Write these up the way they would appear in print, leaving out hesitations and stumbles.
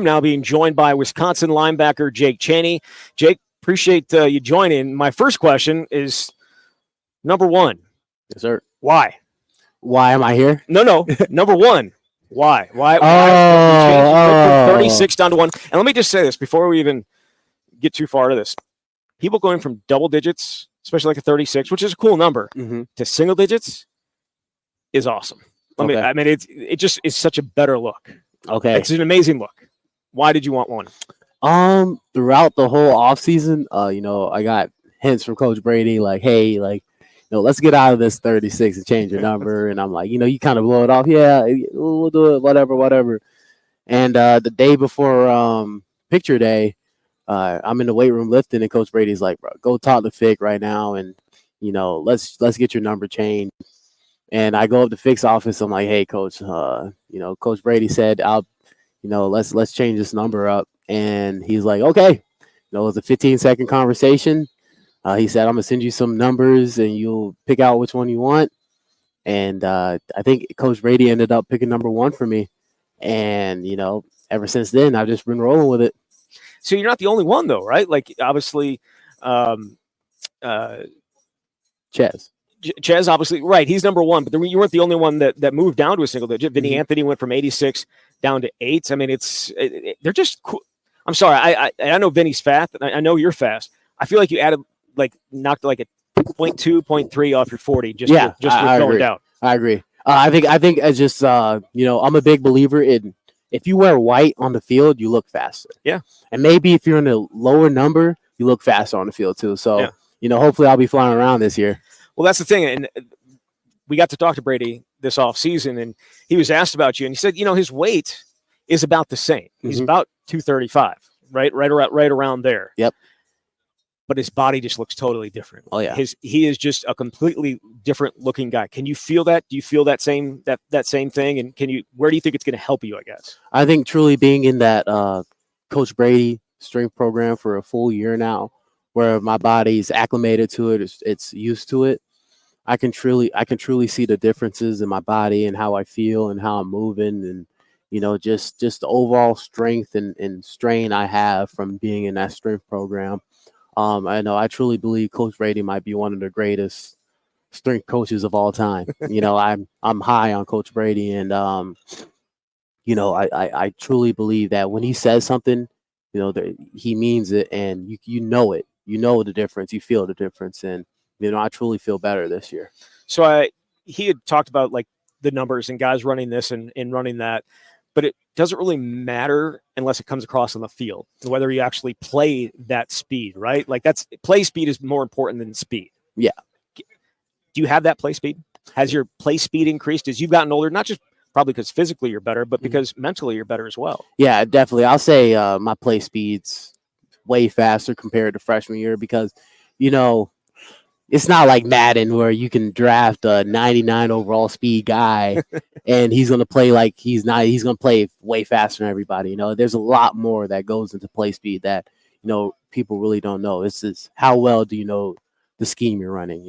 now being joined by Wisconsin linebacker Jake Chaney. Jake, appreciate you joining. My first question is number one. Yes, sir. Why? Why am I here? No. Number one. Why? Why you went from 36 down to 1? And let me just say this before we even get too far to this. People going from double digits, especially like a 36, which is a cool number, to single digits is awesome. It just is such a better look. Okay. It's an amazing look. Why did you want one? Throughout the whole offseason, I got hints from Coach Brady like, hey, let's get out of this 36 and change your number. And I'm like, you kind of blow it off. Yeah, we'll do it, whatever. And the day before picture day, I'm in the weight room lifting, and Coach Brady's like, bro, go talk to Fick right now, and let's get your number changed. And I go up to Fick's office. I'm like, hey, Coach, Coach Brady said let's change this number up. And he's like, okay. It was a 15-second conversation. He said, I'm gonna send you some numbers, and you'll pick out which one you want. And I think Coach Brady ended up picking number 1 for me. And ever since then, I've just been rolling with it. So you're not the only one, though, right? Like, obviously, Ches, obviously, right. He's number 1, but you weren't the only one that moved down to a single digit. Vinny Anthony went from 86 down to 8. I mean, they're just cool. I'm sorry. I know Vinny's fast. I know you're fast. I feel like you knocked like a 0.2, 0.3 off your 40 just with going down. I agree. I think it's just I'm a big believer in, if you wear white on the field, you look faster. Yeah. And maybe if you're in a lower number, you look faster on the field too. So, hopefully I'll be flying around this year. Well, that's the thing. And we got to talk to Brady this offseason, and he was asked about you, and he said, his weight is about the same. He's about 235, right around there. Yep. But his body just looks totally different. Oh yeah. He is just a completely different looking guy. Can you feel that? Do you feel that same thing? And where do you think it's going to help you, I guess? I think truly being in that Coach Brady strength program for a full year now, where my body's acclimated to it, it's used to it. I can truly see the differences in my body and how I feel and how I'm moving, and just the overall strength and strain I have from being in that strength program. I truly believe Coach Brady might be one of the greatest strength coaches of all time. I'm high on Coach Brady, and I truly believe that when he says something, he means it, and you know it. You know the difference. You feel the difference, and I truly feel better this year. So he had talked about like the numbers and guys running this and running that, but it doesn't really matter unless it comes across on the field, whether you actually play that speed, right? Like play speed is more important than speed. Yeah. Do you have that play speed? Has your play speed increased as you've gotten older? Not just probably because physically you're better, but because mentally you're better as well. Yeah, definitely. I'll say my play speed's way faster compared to freshman year because, it's not like Madden where you can draft a 99 overall speed guy and he's going to play like he's going to play way faster than everybody. There's a lot more that goes into play speed that, people really don't know. It's just how well do you know the scheme you're running?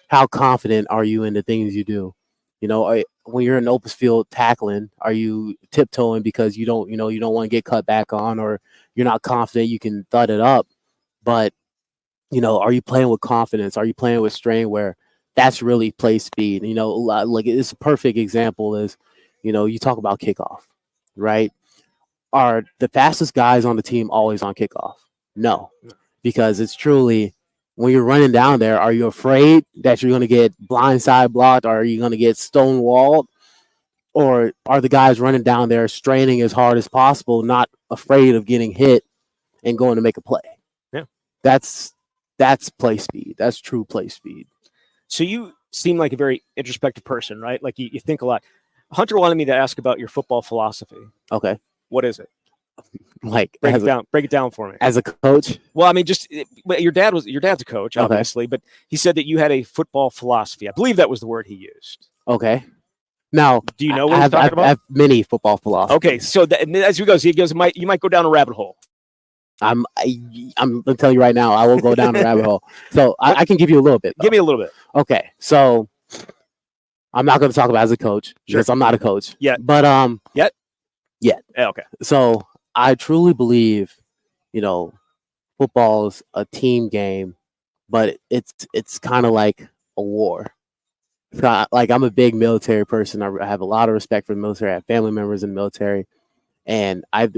How confident are you in the things you do? When you're in open field tackling, are you tiptoeing because you don't want to get cut back on, or you're not confident you can thud it up? But are you playing with confidence? Are you playing with strain where that's really play speed? Like it's a perfect example is, you talk about kickoff, right? Are the fastest guys on the team always on kickoff? No, because it's truly when you're running down there, are you afraid that you're going to get blindside blocked? Or are you going to get stonewalled? Or are the guys running down there straining as hard as possible, not afraid of getting hit and going to make a play? Yeah. That's play speed. That's true play speed. So you seem like a very introspective person, right? Like you think a lot. Hunter wanted me to ask about your football philosophy. Okay. What is it? Like break it down for me. As a coach? Well, I mean, your dad's a coach, obviously, but he said that you had a football philosophy. I believe that was the word he used. Okay. Now, do you know what he's talking about? I have many football philosophies. Okay, so as he goes, you might go down a rabbit hole. I'm gonna tell you right now, I will go down a rabbit hole. So I can give you a little bit. Give me a little bit. Okay, so I'm not going to talk about as a coach because I'm not a coach. Yet. But Yet. Yeah, okay. So I truly believe, you know, football's a team game, but it's kind of like a war. Like I'm a big military person. I have a lot of respect for the military. I have family members in the military, and I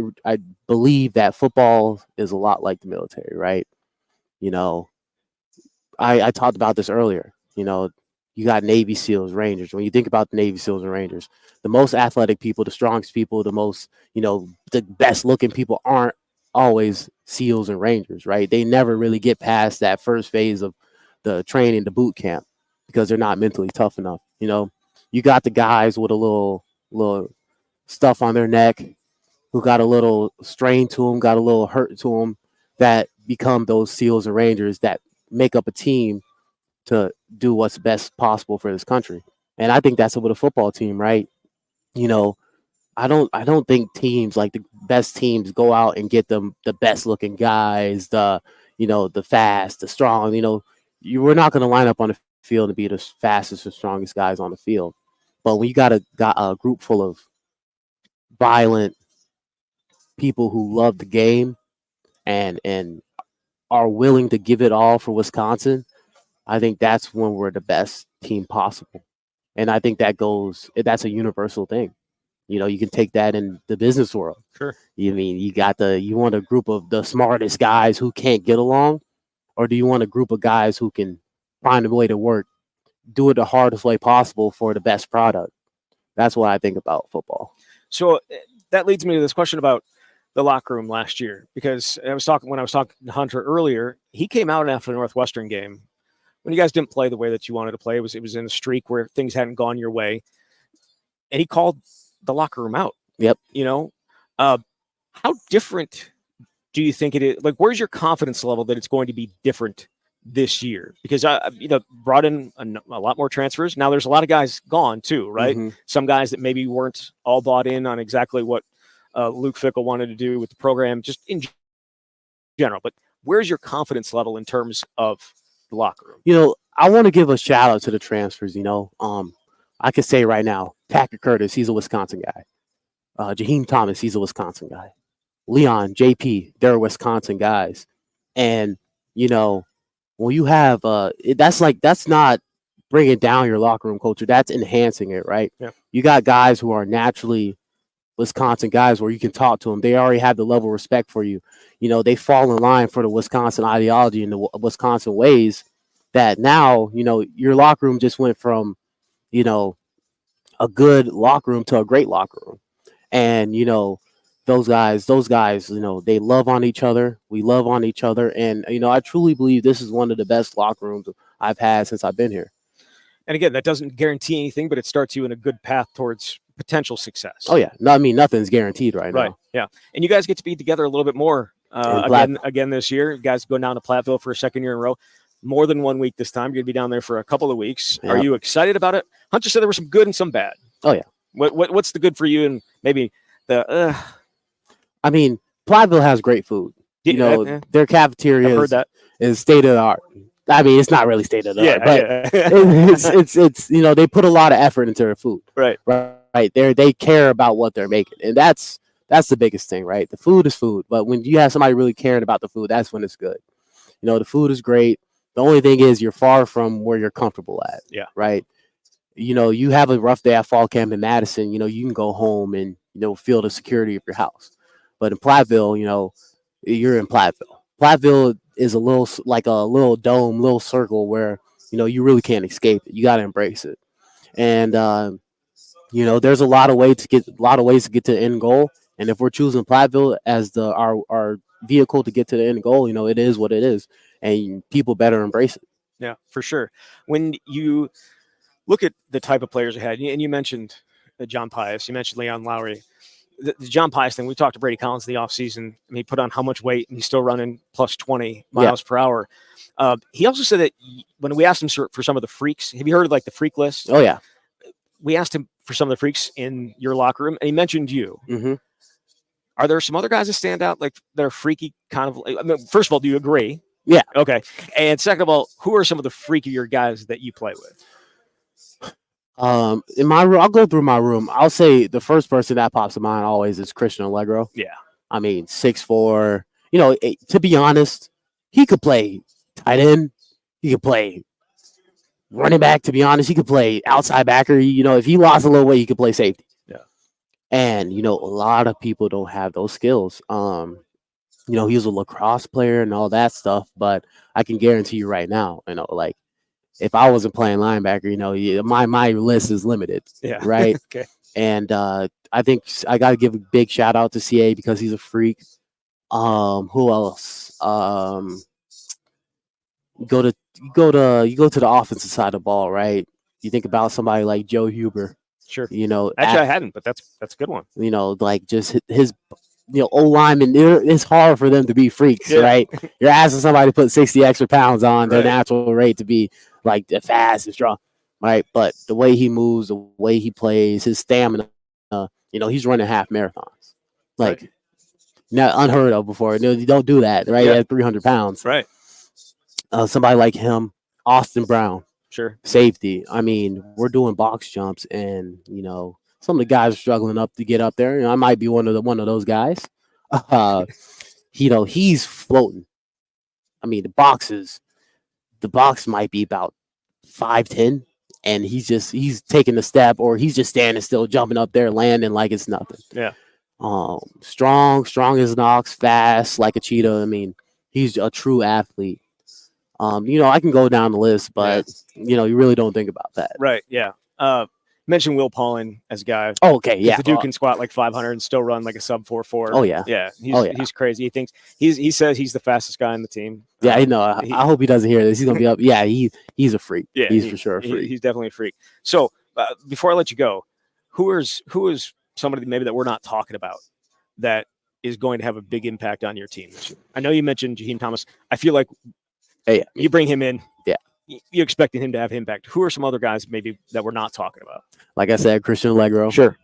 believe that football is a lot like the military, right? You know, I talked about this earlier. You got Navy SEALs, Rangers. When you think about the Navy SEALs and Rangers, the most athletic people, the strongest people, the most, the best looking people aren't always SEALs and Rangers, right? They never really get past that first phase of the training, the boot camp, because they're not mentally tough enough. You got the guys with a little stuff on their neck who got a little strain to them, got a little hurt to them, that become those SEALs and Rangers that make up a team to do what's best possible for this country. And I think that's with a football team, right? You know, I don't think teams, like the best teams, go out and get them the best looking guys, the fast, the strong. We're not going to line up on the field to be the fastest and strongest guys on the field. But when you got a group full of violent people who love the game and are willing to give it all for Wisconsin, I think that's when we're the best team possible. And I think that's a universal thing. You can take that in the business world. Sure. You want a group of the smartest guys who can't get along, or do you want a group of guys who can find a way to work, do it the hardest way possible for the best product? That's what I think about football. So that leads me to this question about the locker room last year, because when I was talking to Hunter earlier, he came out after the Northwestern game when you guys didn't play the way that you wanted to play. It was in a streak where things hadn't gone your way, and he called the locker room out. Yep. How different do you think it is? Like, where's your confidence level that it's going to be different this year? Because brought in a lot more transfers. Now there's a lot of guys gone too, right? Mhm. Some guys that maybe weren't all bought in on exactly what Luke Fickell wanted to do with the program, just in general. But where's your confidence level in terms of the locker room? I want to give a shout out to the transfers. I could say right now, Packer Curtis, he's a Wisconsin guy. Jaheim Thomas, he's a Wisconsin guy. Leon, JP, they're Wisconsin guys. And, when you have, that's not bringing down your locker room culture. That's enhancing it, right? Yeah. You got guys who are naturally Wisconsin guys where you can talk to them. They already have the level of respect for you. They fall in line for the Wisconsin ideology and the Wisconsin ways, that now, your locker room just went from, a good locker room to a great locker room. And, those guys, they love on each other. We love on each other. And, I truly believe this is one of the best locker rooms I've had since I've been here. And again, that doesn't guarantee anything, but it starts you in a good path towards potential success. Oh, yeah. No, nothing's guaranteed right now. Yeah. And you guys get to be together a little bit more again this year. You guys go down to Platteville for a second year in a row. More than 1 week this time. You're going to be down there for a couple of weeks. Yep. Are you excited about it? Hunter said there was some good and some bad. Oh, yeah. What's the good for you, and maybe the Platteville has great food. Their cafeteria is state of the art. It's not really state of the art, but it's they put a lot of effort into their food. Right. They care about what they're making, and that's the biggest thing, right? The food is food, but when you have somebody really caring about the food, that's when it's good. The food is great. The only thing is you're far from where you're comfortable at. Yeah. Right. You have a rough day at fall camp in Madison. You can go home and feel the security of your house. But in Platteville, you're in Platteville. Platteville is a little dome, little circle where you really can't escape it. You got to embrace it. And there's a lot of ways to get to the end goal. And if we're choosing Platteville as our vehicle to get to the end goal, it is what it is, and people better embrace it. Yeah, for sure. When you look at the type of players you had, and you mentioned John Pius, you mentioned Leon Lowry. The John Pius thing, we talked to Brady Collins in the offseason, and he put on how much weight, and he's still running plus 20 miles per hour. He also said that when we asked him for some of the freaks, have you heard of the freak list? Oh, yeah. We asked him for some of the freaks in your locker room, and he mentioned you. Mm-hmm. Are there some other guys that stand out, that are freaky kind of? First of all, do you agree? Yeah. Okay. And second of all, who are some of the freakier guys that you play with? In my room, I'll go through my room. I'll say the first person that pops to mind always is Christian Allegro. Yeah. I mean, 6'4". To be honest, he could play tight end. He could play running back. To be honest, he could play outside backer. If he lost a little weight, he could play safety. Yeah. And a lot of people don't have those skills. He was a lacrosse player and all that stuff, but I can guarantee you right now, like if I wasn't playing linebacker, my list is limited. Yeah. Right. Okay. And I think I got to give a big shout out to CA because he's a freak. Who else? You go to the offensive side of the ball, right? You think about somebody like Joe Huber. Sure. Actually, I hadn't, but that's a good one. Like just his O linemen. It's hard for them to be freaks, right? You're asking somebody to put 60 extra pounds on their natural rate to be like fast and strong, right? But the way he moves, the way he plays, his stamina, he's running half marathons, like not unheard of before. You don't do that, right? At 300 pounds, right? Somebody like him, Austin Brown, sure, safety. I mean, we're doing box jumps, and some of the guys are struggling up to get up there. I might be one of those guys. He's floating. I mean, the box might be about 5'10", and he's taking the step, or he's just standing still, jumping up there, landing like it's nothing. Yeah. Strong as an ox, fast like a cheetah. I mean, he's a true athlete. I can go down the list, but you really don't think about that. Right. Yeah. Mention Will Paulin as a guy. Oh, okay. Yeah. The dude can squat like 500 and still run like a sub 4.4. Oh yeah. Yeah. He's crazy. He thinks he says he's the fastest guy on the team. Yeah, I know. I hope he doesn't hear this. He's gonna be up. Yeah, he's a freak. Yeah, he's for sure a freak. He's definitely a freak. So before I let you go, who is somebody maybe that we're not talking about that is going to have a big impact on your team this year? I know you mentioned Jaheim Thomas. I feel like you bring him in. Yeah. You expecting him to have impact. Who are some other guys maybe that we're not talking about? Like I said, Christian Allegro. Sure.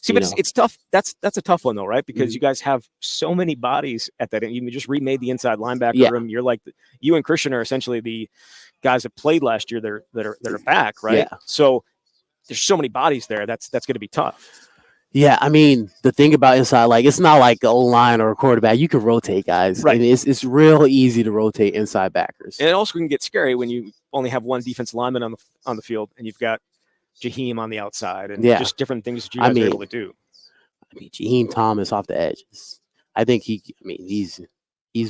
See, but it's tough. That's a tough one though, right? Because you guys have so many bodies at that end. You just remade the inside linebacker room. You're like you and Christian are essentially the guys that played last year. That are back, right? Yeah. So there's so many bodies there. That's going to be tough. Yeah, I mean, the thing about inside, like, it's not like an O-line or a quarterback. You can rotate guys. Right. I mean, it's real easy to rotate inside backers. And it also can get scary when you only have one defensive lineman on the field and you've got Jaheim on the outside and just different things that you guys are able to do. I mean, Jaheim Thomas off the edges. I think he's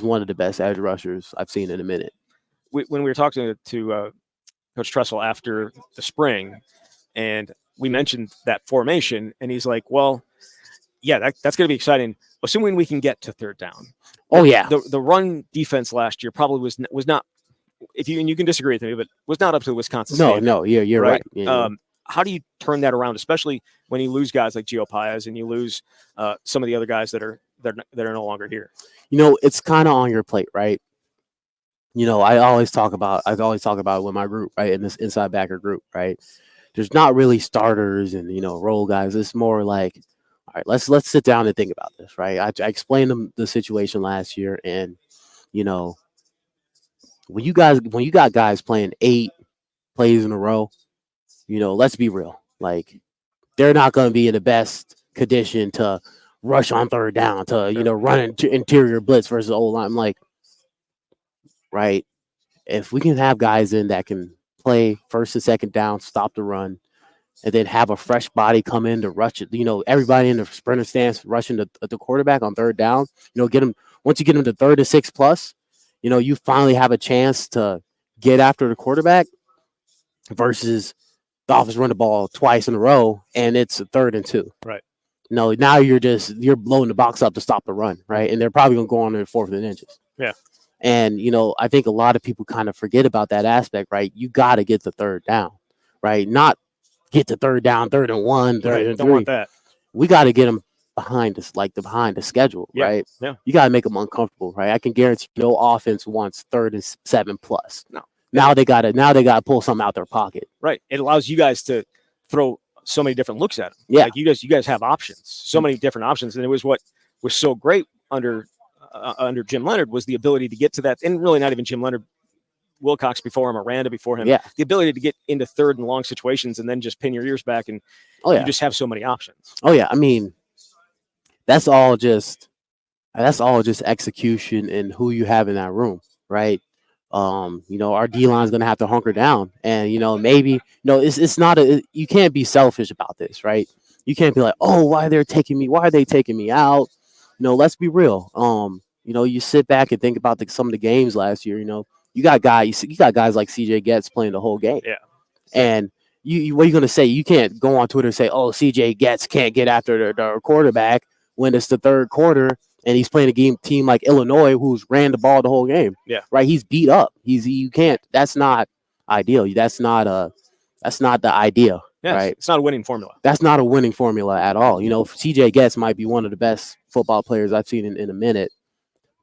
one of the best edge rushers I've seen in a minute. When we were talking to Coach Tressel after the spring, and we mentioned that formation, and he's like, well, yeah, that's going to be exciting, assuming we can get to third down. Oh, yeah. The run defense last year probably was not, you can disagree with me, but was not up to the Wisconsin standard. No, you're right. Yeah, how do you turn that around, especially when you lose guys like Gio Paez and you lose some of the other guys that are no longer here? It's kind of on your plate, right? I always talk about it with my group, right? In this inside backer group, right? There's not really starters and role guys. It's more like, all right, let's sit down and think about this, right? I explained them the situation last year, and when you got guys playing 8 plays in a row, let's be real, like they're not going to be in the best condition to rush on third down, to run into interior blitz versus O-line. Like, right, if we can have guys in that can play first and second down, stop the run, and then have a fresh body come in to rush it. Everybody in the sprinter stance rushing the quarterback on third down. Once you get them to 3rd and 6 plus, you finally have a chance to get after the quarterback versus the offense run the ball twice in a row and it's a 3rd and 2. Right. Now you're blowing the box up to stop the run, right? And they're probably gonna go on their 4th and inches. Yeah. And I think a lot of people kind of forget about that aspect, right? You got to get the third down, right? Not get to third down, 3rd and 1, 3rd and 3. Don't want that. We got to get them behind us, like behind the schedule, right? Yeah. You got to make them uncomfortable, right? I can guarantee no offense wants 3rd and 7 plus. No. Now they gotta pull something out their pocket. Right. It allows you guys to throw so many different looks at them. Yeah. Like you guys have options, so many different options, and it was what was so great under Jim Leonhard was the ability to get to that, and really not even Jim Leonhard, Wilcox before him, Aranda before him. Yeah. The ability to get into 3rd and long situations and then just pin your ears back, and you just have so many options. Oh yeah, I mean, that's all just execution and who you have in that room, right? Our D line is gonna have to hunker down, and maybe it's not you can't be selfish about this, right? You can't be like, oh, why they're taking me? Why are they taking me out? Let's be real. You sit back and think about some of the games last year. You got guys like CJ Getz playing the whole game. Yeah. And what are you gonna say? You can't go on Twitter and say, oh, CJ Getz can't get after the quarterback when it's the third quarter and he's playing a team like Illinois who's ran the ball the whole game. Yeah. Right. He's beat up. You can't. That's not ideal. That's not the idea. Yes, right. It's not a winning formula. That's not a winning formula at all. CJ Getz might be one of the best football players I've seen in a minute,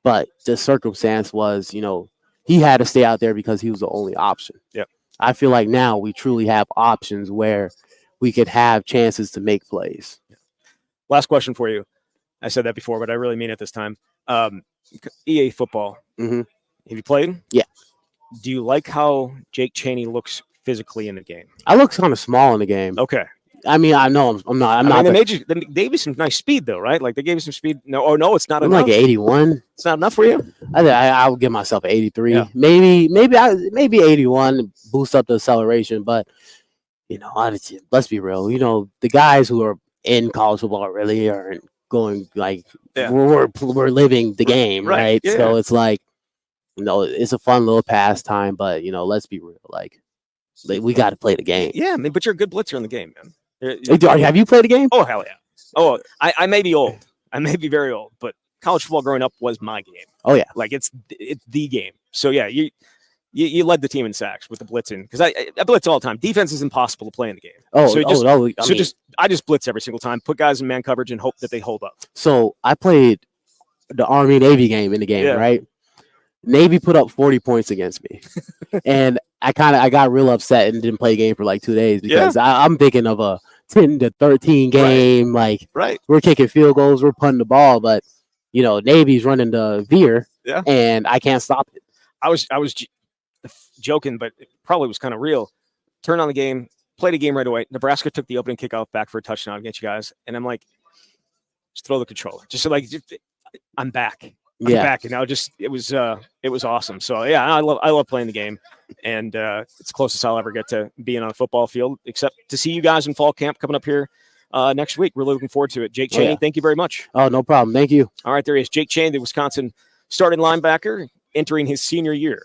but the circumstance was, he had to stay out there because he was the only option. Yeah. I feel like now we truly have options where we could have chances to make plays. Yeah. Last question for you. I said that before, but I really mean it this time. EA football. Mm-hmm. Have you played? Yeah. Do you like how Jake Chaney looks physically in the game? I look kind of small in the game. Okay. I mean, I know I'm not. They gave you some nice speed, though, right? Like they gave you some speed. No, it's not I'm enough. like 81. It's not enough for you. I would give myself 83. Yeah. Maybe 81. Boost up the acceleration, but let's be real. The guys who are in college football really aren't going like we're living the game, right? Yeah. So it's like it's a fun little pastime, but let's be real. Like we got to play the game. Yeah, but you're a good blitzer in the game, man. Have you played a game? Oh, hell yeah. Oh, I may be old. I may be very old, but college football growing up was my game. Oh, yeah. Like it's the game. So, yeah, you led the team in sacks with the blitzing because I blitz all the time. Defense is impossible to play in the game. I just blitz every single time, put guys in man coverage and hope that they hold up. So I played the Army-Navy game in the game, right? Navy put up 40 points against me. And I got real upset and didn't play a game for like 2 days because I'm thinking of a 10 to 13 game. We're kicking field goals, we're punting the ball, but Navy's running the veer, and I can't stop it. I was joking, but it probably was kind of real. Turned on the game, played a game right away. Nebraska took the opening kickoff back for a touchdown against you guys, and I'm like, just throw the controller. I'm back. I'm back, and now it was awesome. So yeah, I love playing the game, and it's the closest I'll ever get to being on a football field, except to see you guys in fall camp coming up here next week. We're looking forward to it. Jake Chaney, thank you very much. Oh, no problem. Thank you. All right, there he is, Jake Chaney, the Wisconsin starting linebacker, entering his senior year.